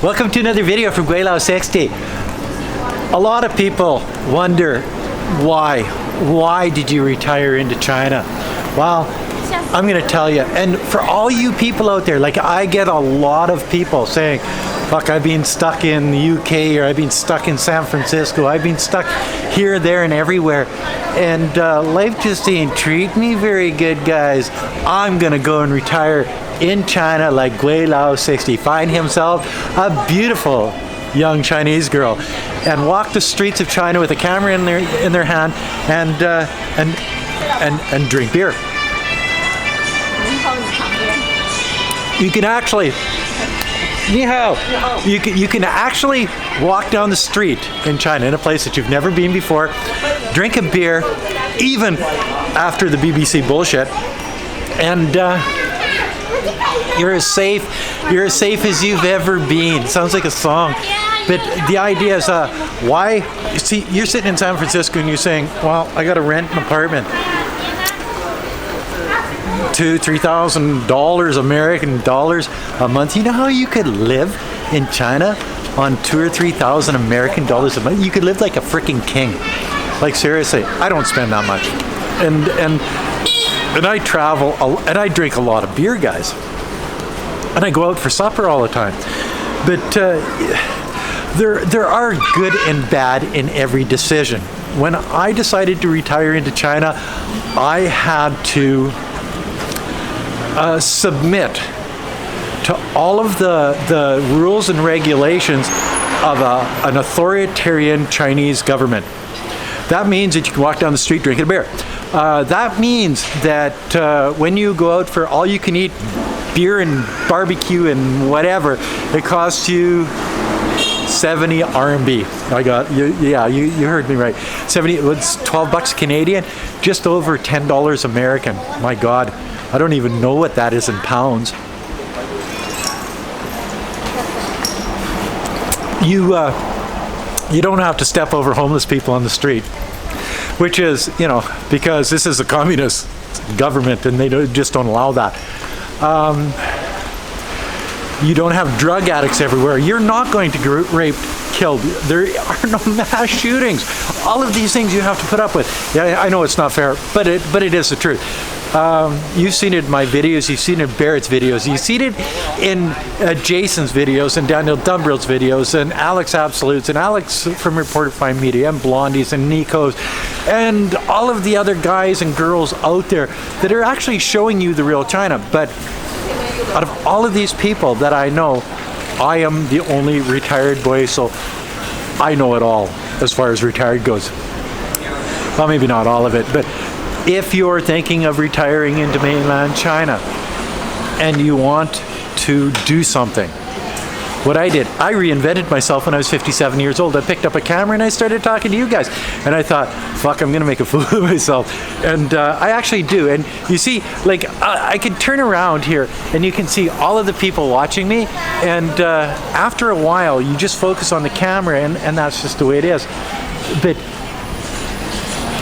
Welcome to another video from Gweilo 60. A lot of people wonder why did you retire into China? Well, I'm going to tell you, and for all you people out there, like I get a lot of people saying, fuck, I've been stuck in the UK, or I've been stuck in San Francisco, I've been stuck here, there, and everywhere, and life just ain't treat me very good, guys. I'm gonna go and retire in China like Gweilo 60, find himself a beautiful young Chinese girl, and walk the streets of China with a camera in their hand, and drink beer. You can actually, ni hao. You can actually walk down the street in China, in a place that you've never been before, drink a beer, even after the BBC bullshit, and you're as safe as you've ever been. Sounds like a song, but the idea is, why? You see, you're sitting in San Francisco and you're saying, well, I got to rent an apartment. $2,000-3,000 American dollars a month. You know how you could live in China on $2,000 or $3,000 American dollars a month? You could live like a freaking king. Like seriously, I don't spend that much, and I travel and I drink a lot of beer, guys, and I go out for supper all the time. But there are good and bad in every decision. When I decided to retire into China, I had to submit to all of the rules and regulations of an authoritarian Chinese government. That means that you can walk down the street drinking a beer. That means that when you go out for all you can eat beer and barbecue and whatever, it costs you 70 RMB. You heard me right. 70, it's 12 bucks Canadian, just over $10 American. My God. I don't even know what that is in pounds. You don't have to step over homeless people on the street, which is, because this is a communist government and they just don't allow that. You don't have drug addicts everywhere. You're not going to get raped, killed. There are no mass shootings. All of these things you have to put up with. Yeah, I know it's not fair, but it is the truth. You've seen it in my videos, you've seen it in Barrett's videos, you've seen it in Jason's videos, and Daniel Dumbrill's videos, and Alex Absolutes, and Alex from Reporter Fine Media, and Blondie's, and Nico's, and all of the other guys and girls out there that are actually showing you the real China. But out of all of these people that I know, I am the only retired boy, so I know it all as far as retired goes. Well, maybe not all of it, but if you're thinking of retiring into mainland China and you want to do something, what I did, I reinvented myself when I was 57 years old. I picked up a camera and I started talking to you guys. And I thought, fuck, I'm going to make a fool of myself. And I actually do. And you see, like, I could turn around here and you can see all of the people watching me. And after a while, you just focus on the camera and that's just the way it is. But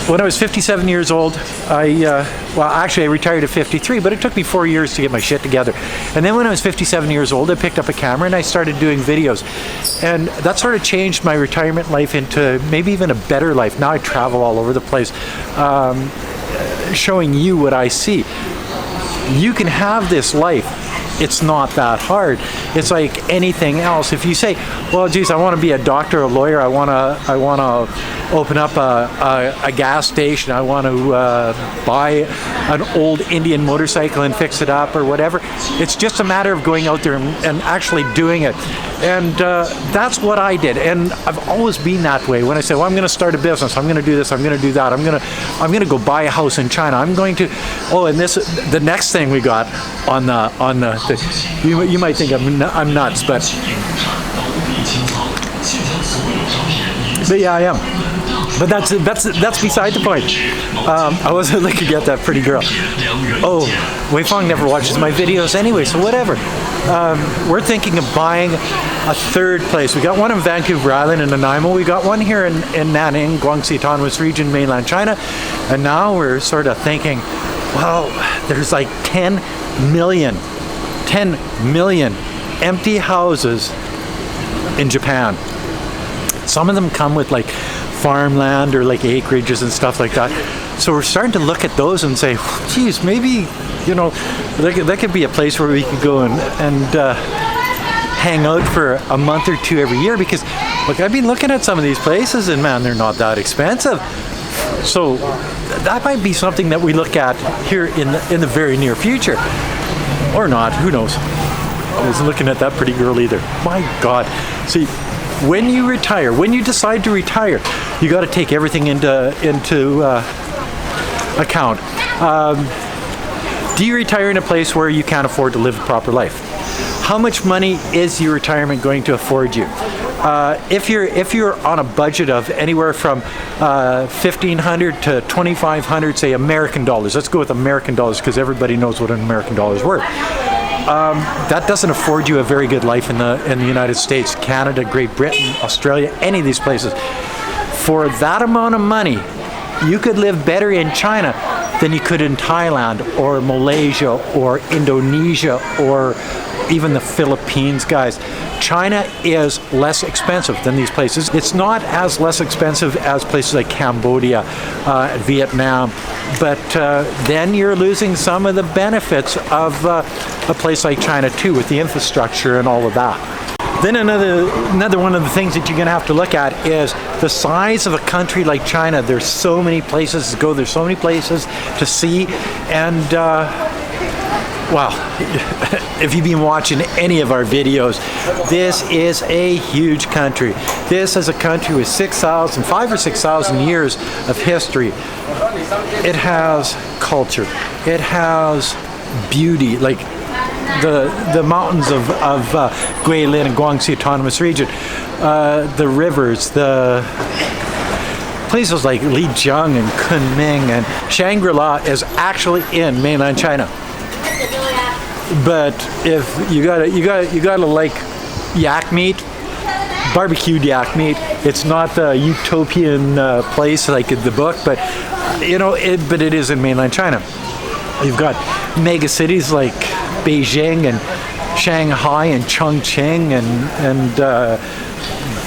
when I was 57 years old, I retired at 53, but it took me 4 years to get my shit together. And then when I was 57 years old, I picked up a camera and I started doing videos. And that sort of changed my retirement life into maybe even a better life. Now I travel all over the place, showing you what I see. You can have this life. It's not that hard. It's like anything else. If you say, well, geez, I want to be a doctor, a lawyer, I want to open up a gas station, I want to buy an old Indian motorcycle and fix it up or whatever. It's just a matter of going out there and actually doing it. And that's what I did. And I've always been that way. When I say, well, I'm going to start a business, I'm going to do this, I'm going to do that, I'm going to go buy a house in China, I'm going to, and the next thing we got on the you might think I'm nuts, but yeah, I am. But that's beside the point. I wasn't looking at that pretty girl. Oh, Wei Fong never watches my videos anyway, so whatever. We're thinking of buying a third place. We got one in Vancouver Island in Nanaimo. We got one here in Nanning, Guangxi Autonomous Region, mainland China. And now we're sort of thinking, well, there's like 10 million empty houses in Japan. Some of them come with like farmland or like acreages and stuff like that. So we're starting to look at those and say, geez, maybe, you know, that could be a place where we could go and hang out for a month or two every year, because look, I've been looking at some of these places and man, they're not that expensive. So that might be something that we look at here in the very near future, or not, who knows. I wasn't looking at that pretty girl either. My God. See, when you retire, when you decide to retire, you got to take everything into account. Do you retire in a place where you can't afford to live a proper life? How much money is your retirement going to afford you? If you're on a budget of anywhere from $1,500 to $2,500, say American dollars. Let's go with American dollars because everybody knows what an American dollar is worth. That doesn't afford you a very good life in the United States, Canada, Great Britain, Australia, any of these places. For that amount of money, you could live better in China than you could in Thailand or Malaysia or Indonesia or even the Philippines, guys. China is less expensive than these places. It's not as less expensive as places like Cambodia, Vietnam, but then you're losing some of the benefits of a place like China too, with the infrastructure and all of that. Then another one of the things that you're going to have to look at is the size of a country like China. There's so many places to go. There's so many places to see. And, well, if you've been watching any of our videos, this is a huge country. This is a country with 5,000 or 6,000 years of history. It has culture. It has beauty, like the mountains of Gweilo and Guangxi Autonomous Region, the rivers, the places like Lijiang and Kunming, and Shangri-La is actually in mainland China. But if you gotta like yak meat, barbecued yak meat. It's not the utopian place like in the book, but you know, but it is in mainland China. You've got mega cities like Beijing and Shanghai and Chongqing and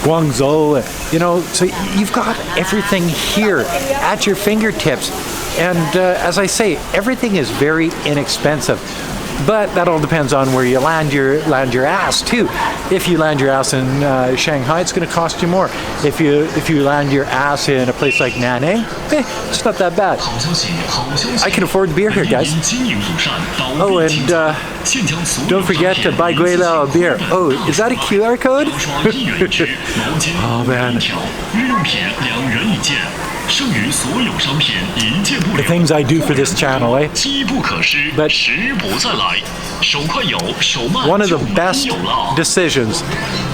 Guangzhou, you know, so you've got everything here at your fingertips. And as I say, everything is very inexpensive. But that all depends on where you land your ass too. If you land your ass in Shanghai, it's going to cost you more. If you land your ass in a place like Nanning, it's not that bad. I can afford the beer here, guys. Oh, and don't forget to buy Gweilo a beer. Oh, is that a QR code? Oh man. The things I do for this channel, eh? But one of the best decisions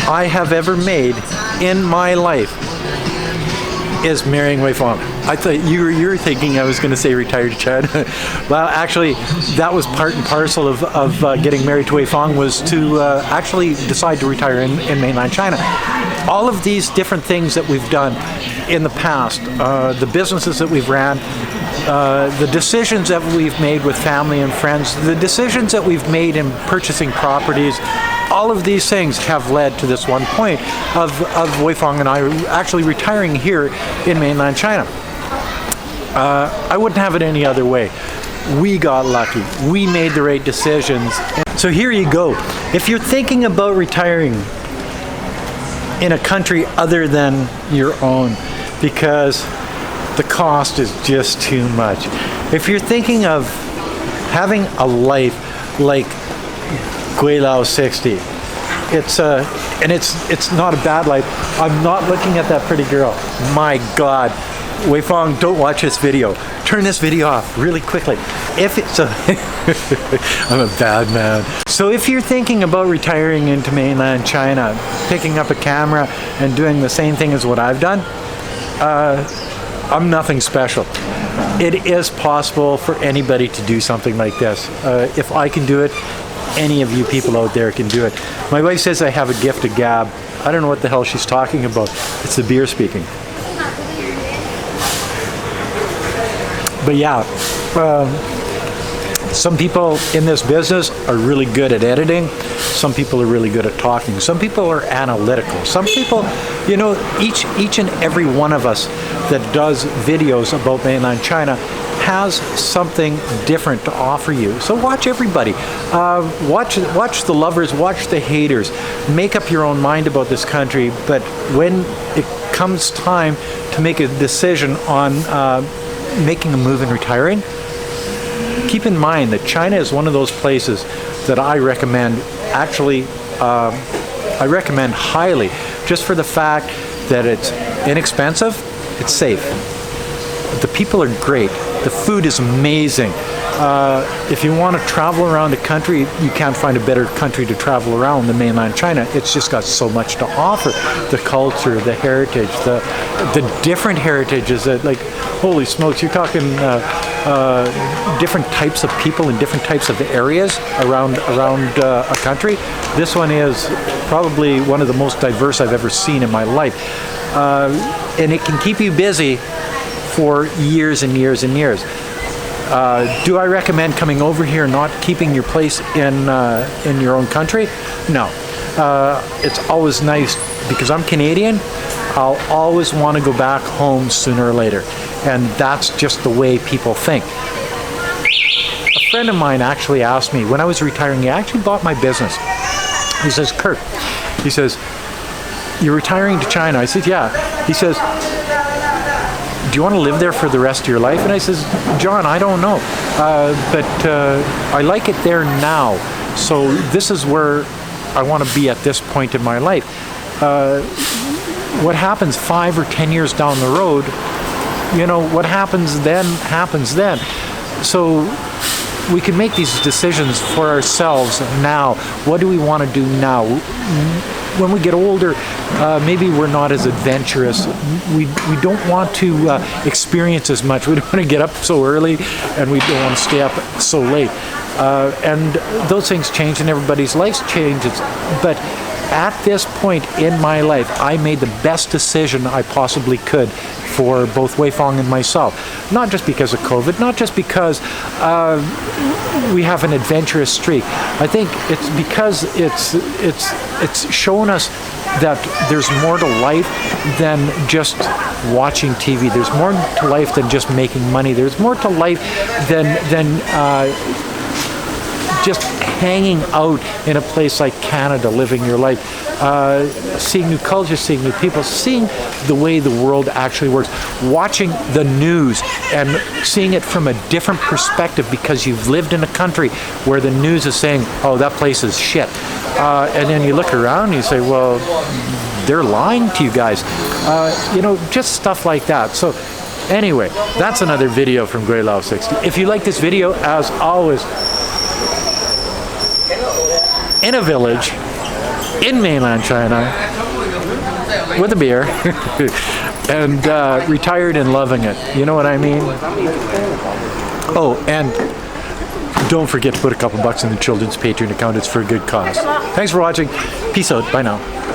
I have ever made in my life is marrying Wei Fang. I thought you were thinking I was going to say retire to China. Well, actually, that was part and parcel of getting married to Wei Fang, was to actually decide to retire in mainland China. All of these different things that we've done in the past, the businesses that we've ran, the decisions that we've made with family and friends, the decisions that we've made in purchasing properties, all of these things have led to this one point of Wei Fang and I actually retiring here in mainland China. I wouldn't have it any other way. We got lucky. We made the right decisions. So here you go. If you're thinking about retiring in a country other than your own, because the cost is just too much. If you're thinking of having a life like Gweilo 60, it's not a bad life. I'm not looking at that pretty girl. My God, Wei Fang, don't watch this video. Turn this video off really quickly. If it's I'm a bad man. So if you're thinking about retiring into mainland China, picking up a camera and doing the same thing as what I've done, I'm nothing special. It is possible for anybody to do something like this. If I can do it, any of you people out there can do it. My wife says I have a gift of gab. I don't know what the hell she's talking about. It's the beer speaking. But yeah, Some people in this business are really good at editing. Some people are really good at talking. Some people are analytical. Some people, each and every one of us that does videos about mainland China has something different to offer you. So watch everybody. Watch the lovers, watch the haters. Make up your own mind about this country, but when it comes time to make a decision on making a move and retiring, keep in mind that China is one of those places that I recommend. Actually, I recommend highly, just for the fact that it's inexpensive, it's safe. The people are great. The food is amazing. If you want to travel around the country, you can't find a better country to travel around than mainland China. It's just got so much to offer. The culture, the heritage, the different heritages. Like, holy smokes, you're talking different types of people in different types of areas around a country. This one is probably one of the most diverse I've ever seen in my life. And it can keep you busy for years and years and years. Do I recommend coming over here, not keeping your place in your own country? No. It's always nice, because I'm Canadian, I'll always want to go back home sooner or later. And that's just the way people think. A friend of mine actually asked me, when I was retiring, he actually bought my business. He says, Kurt, he says, you're retiring to China? I said, yeah. He says, do you want to live there for the rest of your life? And I says, John, I don't know, but I like it there now. So this is where I want to be at this point in my life. What happens 5 or 10 years down the road, what happens then happens then. So we can make these decisions for ourselves now. What do we want to do now? When we get older, maybe we're not as adventurous. We don't want to experience as much. We don't want to get up so early, and we don't want to stay up so late. And those things change, and everybody's life changes. But at this point in my life, I made the best decision I possibly could for both Weifang and myself. Not just because of COVID, not just because we have an adventurous streak. I think it's because it's shown us that there's more to life than just watching TV. There's more to life than just making money. There's more to life than just hanging out in a place like Canada, living your life, seeing new cultures, seeing new people, seeing the way the world actually works, watching the news and seeing it from a different perspective, because you've lived in a country where the news is saying, oh, that place is shit. And then you look around and you say, well, they're lying to you guys. Just stuff like that. So anyway, that's another video from Gweilo 60. If you like this video, as always, in a village in mainland China with a beer and retired and loving it. You know what I mean? Oh, and don't forget to put a couple bucks in the children's Patreon account. It's for a good cause. Thanks for watching. Peace out. Bye now.